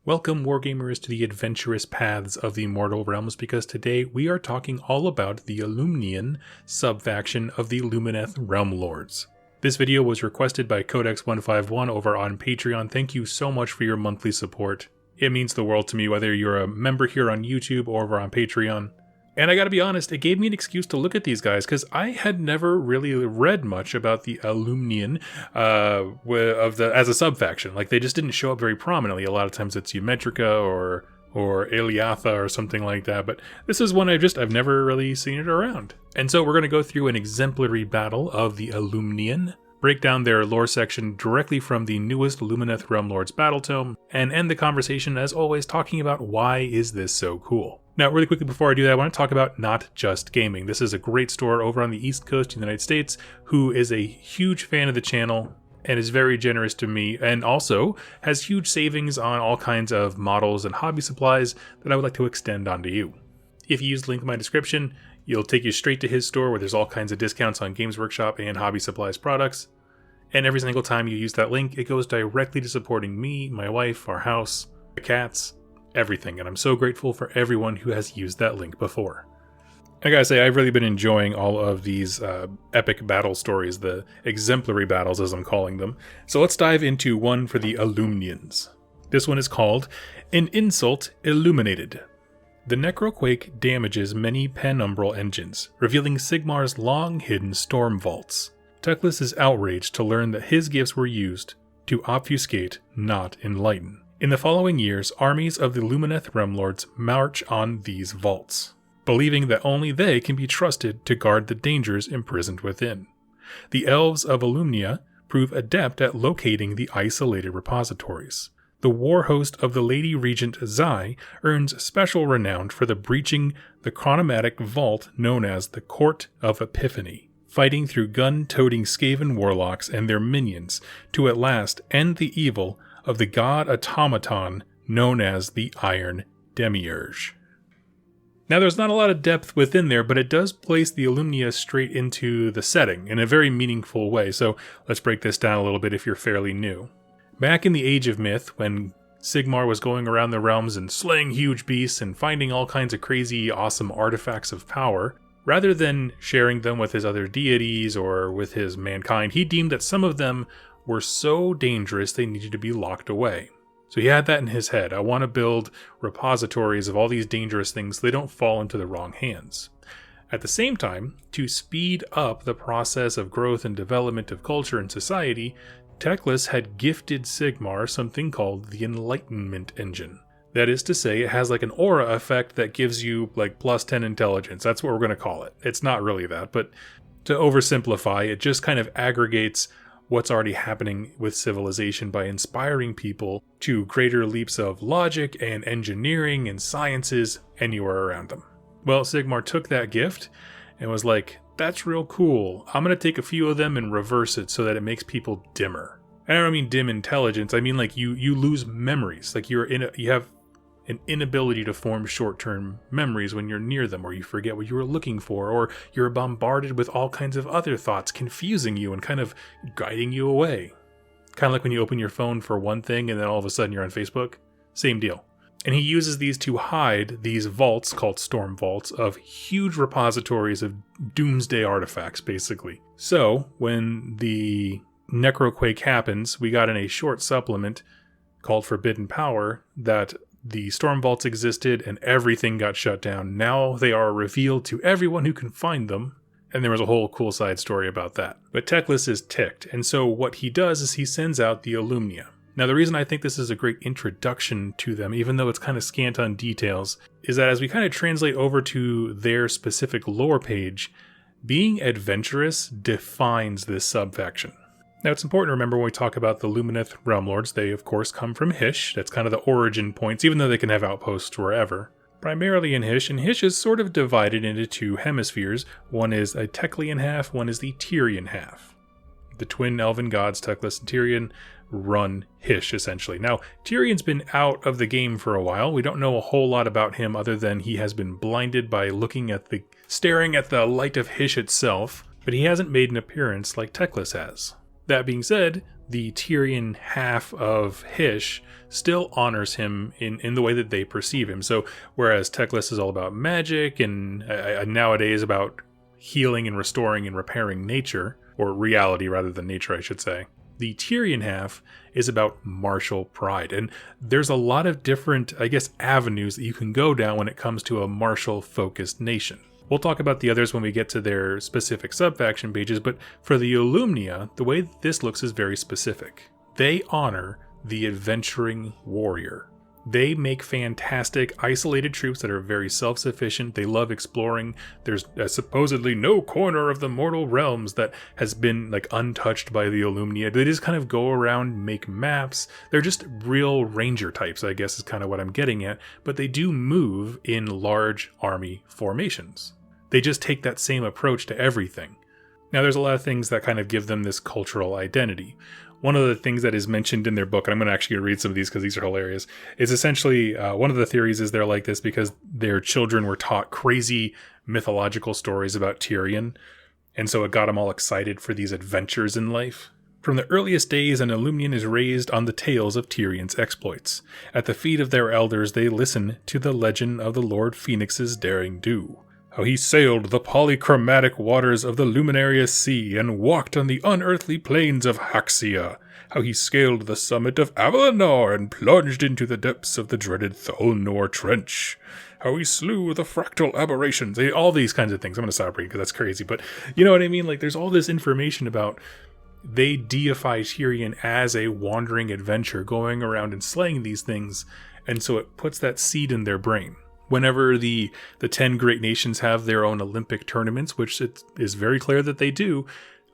Welcome, Wargamers, to the adventurous paths of the Mortal Realms, because today we are talking all about the Alumnian subfaction of the Lumineth Realm Lords. This video was requested by Codex151 over on Patreon. Thank you so much for your monthly support. It means the world to me, whether you're a member here on YouTube or over on Patreon. And I gotta be honest, it gave me an excuse to look at these guys, because I had never really read much about the Alumnian as a subfaction. Like, they just didn't show up very prominently. A lot of times it's Eumetrica or Eliatha or something like that, but this is one I've never really seen it around. And so we're going to go through an exemplary battle of the Alumnian, break down their lore section directly from the newest Lumineth Realm Lords battle tome, and end the conversation, as always, talking about why is this so cool. Now, really quickly before I do that, I want to talk about Not Just Gaming. This is a great store over on the East Coast of the United States who is a huge fan of the channel and is very generous to me, and also has huge savings on all kinds of models and hobby supplies that I would like to extend onto you. If you use the link in my description, it'll take you straight to his store where there's all kinds of discounts on Games Workshop and hobby supplies products. And every single time you use that link, it goes directly to supporting me, my wife, our house, the cats, everything. And I'm so grateful for everyone who has used that link before. I gotta say, I've really been enjoying all of these epic battle stories, the exemplary battles as I'm calling them. So let's dive into one for the Alumnians. This one is called An Insult Illuminated. The Necroquake damages many penumbral engines, revealing Sigmar's long-hidden storm vaults. Teclis is outraged to learn that his gifts were used to obfuscate, not enlighten. In the following years, armies of the Lumineth Realm Lords march on these vaults, believing that only they can be trusted to guard the dangers imprisoned within. The elves of Alumnia prove adept at locating the isolated repositories. The war host of the Lady Regent Zai earns special renown for breaching the chronomatic vault known as the Court of Epiphany, fighting through gun-toting Skaven warlocks and their minions to at last end the evil of the god automaton known as the Iron Demiurge. Now, there's not a lot of depth within there, but it does place the Alumnia straight into the setting in a very meaningful way, so let's break this down a little bit if you're fairly new. Back in the Age of Myth, when Sigmar was going around the realms and slaying huge beasts and finding all kinds of crazy, awesome artifacts of power, rather than sharing them with his other deities or with his mankind, he deemed that some of them were so dangerous they needed to be locked away. So he had that in his head. I want to build repositories of all these dangerous things so they don't fall into the wrong hands. At the same time, to speed up the process of growth and development of culture and society, Teclis had gifted Sigmar something called the Enlightenment Engine. That is to say, it has like an aura effect that gives you like plus 10 intelligence. That's what we're going to call it. It's not really that, but to oversimplify, it just kind of aggregates what's already happening with civilization by inspiring people to greater leaps of logic and engineering and sciences anywhere around them. Well, Sigmar took that gift and was like, that's real cool. I'm going to take a few of them and reverse it so that it makes people dimmer. And I don't mean dim intelligence. I mean like you lose memories. Like you have an inability to form short-term memories when you're near them, or you forget what you were looking for, or you're bombarded with all kinds of other thoughts, confusing you and kind of guiding you away. Kind of like when you open your phone for one thing and then all of a sudden you're on Facebook. Same deal. And he uses these to hide these vaults, called storm vaults, of huge repositories of doomsday artifacts, basically. So, when the Necroquake happens, we got in a short supplement called Forbidden Power that the storm vaults existed and everything got shut down. Now they are revealed to everyone who can find them, and there was a whole cool side story about that. But Teclis is ticked, and so what he does is he sends out the Alumnia. Now, the reason I think this is a great introduction to them, even though it's kind of scant on details, is that as we kind of translate over to their specific lore page, being adventurous defines this subfaction. Now, it's important to remember when we talk about the Lumineth Realm Lords, they of course come from Hysh. That's kind of the origin points, even though they can have outposts wherever. Primarily in Hysh, and Hysh is sort of divided into two hemispheres. One is a Teclian half, one is the Tyrian half. The twin elven gods, Teclis and Tyrian, run Hysh, essentially. Now, Tyrion's been out of the game for a while. We don't know a whole lot about him other than he has been blinded by staring at the light of Hysh itself, but he hasn't made an appearance like Teclis has. That being said, the Tyrian half of Hysh still honors him in the way that they perceive him. So whereas Teclis is all about magic and nowadays about healing and restoring and repairing nature, or reality rather than nature, I should say, the Tyrian half is about martial pride. And there's a lot of different, I guess, avenues that you can go down when it comes to a martial-focused nation. We'll talk about the others when we get to their specific subfaction pages, but for the Alumnia, the way this looks is very specific. They honor the adventuring warrior. They make fantastic isolated troops that are very self-sufficient. They love exploring. There's supposedly no corner of the mortal realms that has been like untouched by the Alumnia. They just kind of go around, make maps. They're just real ranger types, I guess is kind of what I'm getting at. But they do move in large army formations. They just take that same approach to everything. Now, there's a lot of things that kind of give them this cultural identity. One of the things that is mentioned in their book, and I'm going to actually read some of these because these are hilarious, is essentially one of the theories is they're like this because their children were taught crazy mythological stories about Tyrion, and so it got them all excited for these adventures in life. From the earliest days, an Alumnian is raised on the tales of Tyrion's exploits. At the feet of their elders, they listen to the legend of the Lord Phoenix's daring do. How he sailed the polychromatic waters of the luminarious sea and walked on the unearthly plains of Haxia. How he scaled the summit of Avalanor and plunged into the depths of the dreaded Tholnor Trench. How he slew the fractal aberrations. All these kinds of things. I'm going to stop reading because that's crazy. But you know what I mean? Like, there's all this information about they deify Tyrion as a wandering adventurer going around and slaying these things. And so it puts that seed in their brain. Whenever the 10 great nations have their own Olympic tournaments, which it is very clear that they do,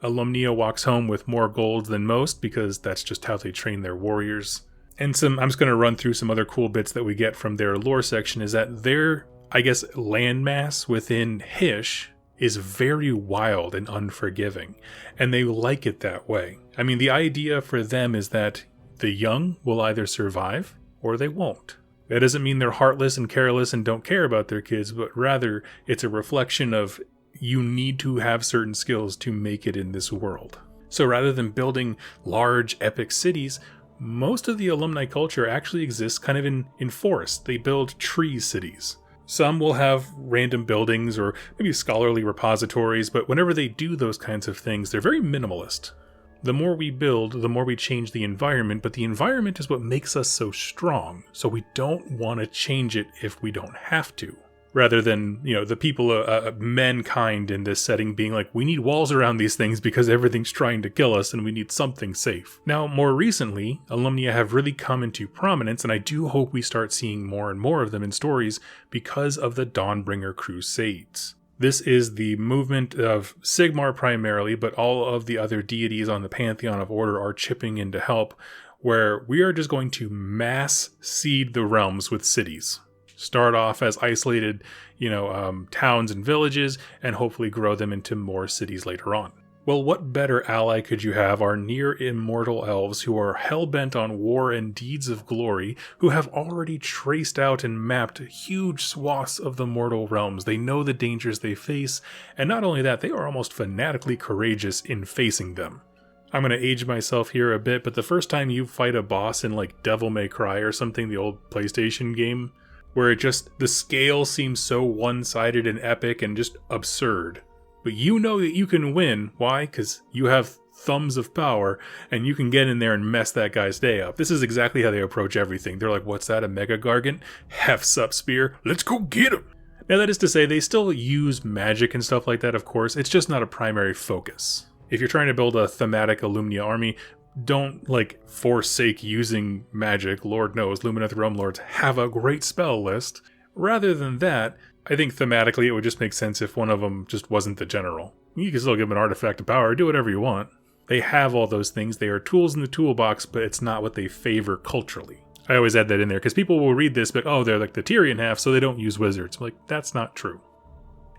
Alumnia walks home with more gold than most because that's just how they train their warriors. And I'm just going to run through some other cool bits that we get from their lore section is that their, I guess, landmass within Hysh is very wild and unforgiving, and they like it that way. I mean, the idea for them is that the young will either survive or they won't. That doesn't mean they're heartless and careless and don't care about their kids, but rather it's a reflection of you need to have certain skills to make it in this world. So rather than building large epic cities, most of the alumni culture actually exists kind of in forests. They build tree cities. Some will have random buildings or maybe scholarly repositories, but whenever they do those kinds of things, they're very minimalist. The more we build, the more we change the environment, but the environment is what makes us so strong, so we don't want to change it if we don't have to. Rather than, the people, mankind in this setting being like, we need walls around these things because everything's trying to kill us and we need something safe. Now, more recently, Alumnia have really come into prominence, and I do hope we start seeing more and more of them in stories because of the Dawnbringer Crusades. This is the movement of Sigmar primarily, but all of the other deities on the Pantheon of Order are chipping in to help, where we are just going to mass seed the realms with cities. Start off as isolated, towns and villages, and hopefully grow them into more cities later on. Well, what better ally could you have? Our near-immortal elves who are hell-bent on war and deeds of glory, who have already traced out and mapped huge swaths of the mortal realms. They know the dangers they face, and not only that, they are almost fanatically courageous in facing them. I'm going to age myself here a bit, but the first time you fight a boss in like Devil May Cry or something, the old PlayStation game, where the scale seems so one-sided and epic and just absurd. But you know that you can win. Why? Because you have thumbs of power, and you can get in there and mess that guy's day up. This is exactly how they approach everything. They're like, what's that, a Mega Gargant? Hef-sup spear? Let's go get him! Now that is to say, they still use magic and stuff like that, of course. It's just not a primary focus. If you're trying to build a thematic Alumnia army, don't, forsake using magic. Lord knows, Lumineth Realm Lords have a great spell list. Rather than that, I think thematically it would just make sense if one of them just wasn't the general. You can still give them an artifact of power, do whatever you want. They have all those things, they are tools in the toolbox, but it's not what they favor culturally. I always add that in there, because people will read this, but they're like the Tyrian half, so they don't use wizards. I'm like, that's not true.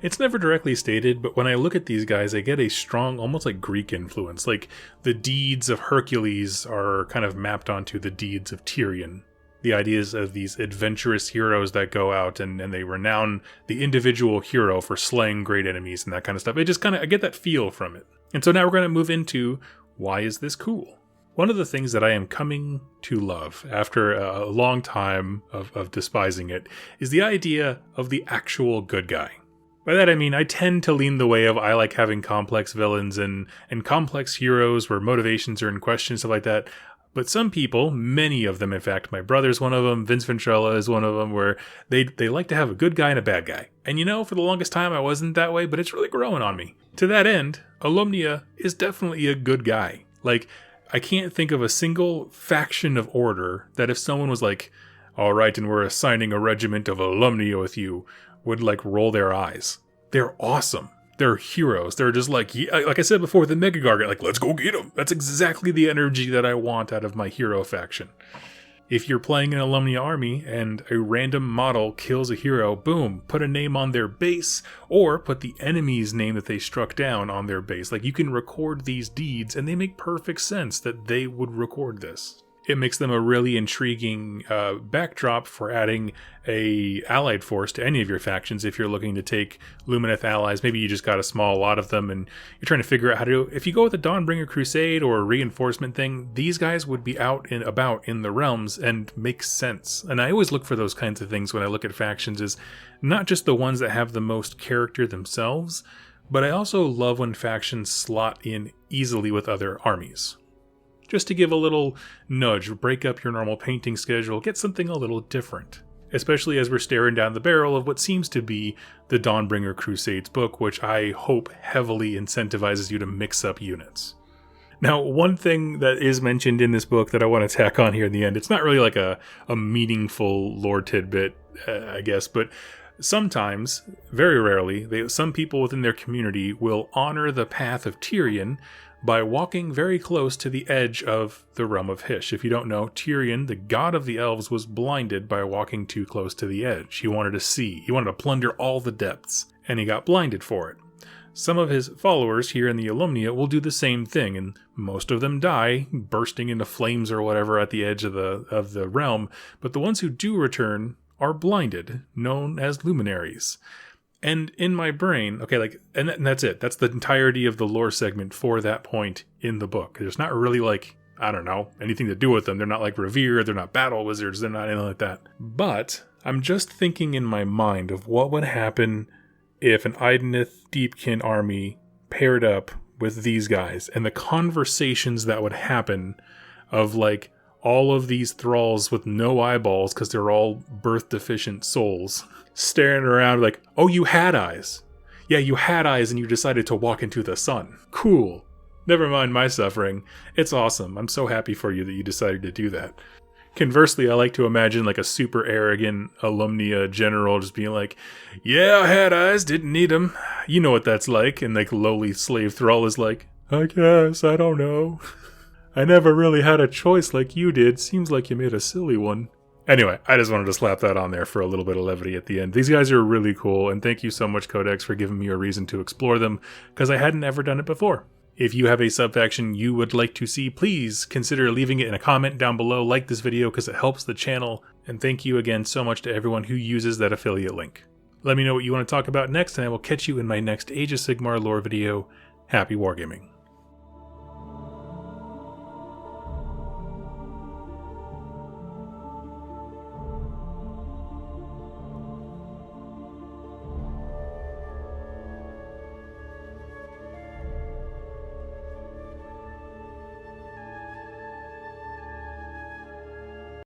It's never directly stated, but when I look at these guys, I get a strong, almost like Greek influence. Like, the deeds of Hercules are kind of mapped onto the deeds of Tyrion. The ideas of these adventurous heroes that go out and they renown the individual hero for slaying great enemies and that kind of stuff. I get that feel from it. And so now we're going to move into, why is this cool? One of the things that I am coming to love after a long time of despising it is the idea of the actual good guy. By that I mean I tend to lean the way of I like having complex villains and complex heroes where motivations are in question, stuff like that. But some people, many of them in fact, my brother's one of them, Vince Ventrella is one of them, where they like to have a good guy and a bad guy. And for the longest time I wasn't that way, but it's really growing on me. To that end, Alumnia is definitely a good guy. Like, I can't think of a single faction of Order that if someone was like, alright, and we're assigning a regiment of Alumnia with you, would like roll their eyes. They're awesome. They're heroes. They're just like I said before, the Mega Gargant, like, let's go get them. That's exactly the energy that I want out of my hero faction. If you're playing an Alumnia army and a random model kills a hero, boom, put a name on their base, or put the enemy's name that they struck down on their base. Like, you can record these deeds, and they make perfect sense that they would record this. It makes them a really intriguing backdrop for adding a allied force to any of your factions if you're looking to take Lumineth allies. Maybe you just got a small lot of them and you're trying to figure out how to... If you go with a Dawnbringer Crusade or a reinforcement thing, these guys would be out and about in the realms and make sense. And I always look for those kinds of things when I look at factions, is not just the ones that have the most character themselves, but I also love when factions slot in easily with other armies. Just to give a little nudge, break up your normal painting schedule, get something a little different. Especially as we're staring down the barrel of what seems to be the Dawnbringer Crusades book, which I hope heavily incentivizes you to mix up units. Now, one thing that is mentioned in this book that I want to tack on here in the end, it's not really like a meaningful lore tidbit, I guess, but sometimes, very rarely, some people within their community will honor the path of Tyrion by walking very close to the edge of the realm of Hysh. If you don't know, Tyrion, the god of the elves, was blinded by walking too close to the edge. He wanted to see. He wanted to plunder all the depths, and he got blinded for it. Some of his followers here in the Alumnia will do the same thing, and most of them die, bursting into flames or whatever at the edge of the realm, but the ones who do return are blinded, known as luminaries. And in my brain, and that's it. That's the entirety of the lore segment for that point in the book. There's not really anything to do with them. They're not like revered. They're not battle wizards. They're not anything like that. But I'm just thinking in my mind of what would happen if an Idoneth Deepkin army paired up with these guys, and the conversations that would happen of like all of these thralls with no eyeballs because they're all birth deficient souls staring around like, oh, you had eyes. Yeah, you had eyes and you decided to walk into the sun. Cool. Never mind my suffering. It's awesome. I'm so happy for you that you decided to do that. Conversely, I like to imagine like a super arrogant Alumnia general just being like, yeah, I had eyes, didn't need them. You know what that's like. And like lowly slave thrall is like, I guess, I don't know. I never really had a choice like you did. Seems like you made a silly one. Anyway, I just wanted to slap that on there for a little bit of levity at the end. These guys are really cool, and thank you so much, Codex, for giving me a reason to explore them, because I hadn't ever done it before. If you have a subfaction you would like to see, please consider leaving it in a comment down below. Like this video because it helps the channel, and thank you again so much to everyone who uses that affiliate link. Let me know what you want to talk about next, and I will catch you in my next Age of Sigmar lore video. Happy wargaming.